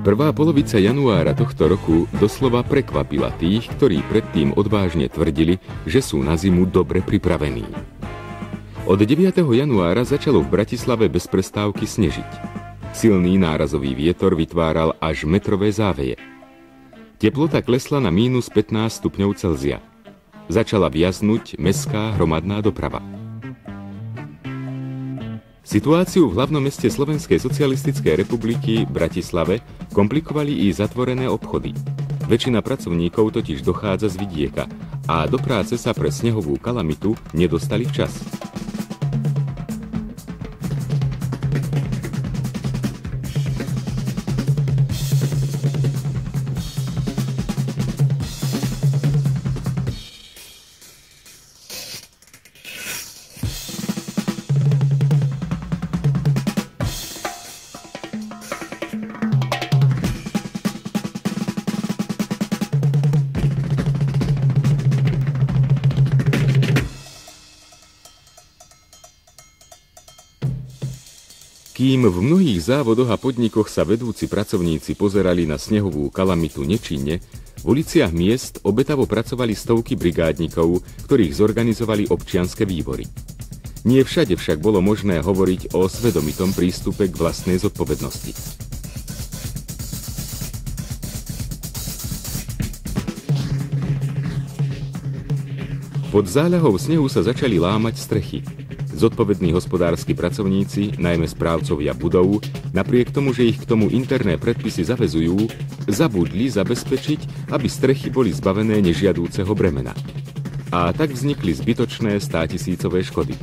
Prvá polovica januára tohto roku doslova prekvapila tých, ktorí predtým odvážne tvrdili, že sú na zimu dobre pripravení. Od 9. januára začalo v Bratislave bez prestávky snežiť. Silný nárazový vietor vytváral až metrové záveje. Teplota klesla na -15 stupňov Celzia. Začala viaznuť mestská hromadná doprava. Situáciu v hlavnom meste Slovenskej socialistickej republiky Bratislave komplikovali i zatvorené obchody. Väčšina pracovníkov totiž dochádza z vidieka a do práce sa pre snehovú kalamitu nedostali včas. Kým v mnohých závodoch a podnikoch sa vedúci pracovníci pozerali na snehovú kalamitu nečinne, v uliciach miest obetavo pracovali stovky brigádnikov, ktorých zorganizovali občianske výbory. Nie všade však bolo možné hovoriť o svedomitom prístupe k vlastnej zodpovednosti. Pod záľahou snehu sa začali lámať strechy. Zodpovední hospodárski pracovníci, najmä správcovia budov, napriek tomu, že ich k tomu interné predpisy zaväzujú, zabudli zabezpečiť, aby strechy boli zbavené nežiadúceho bremena. A tak vznikli zbytočné státisícové škody.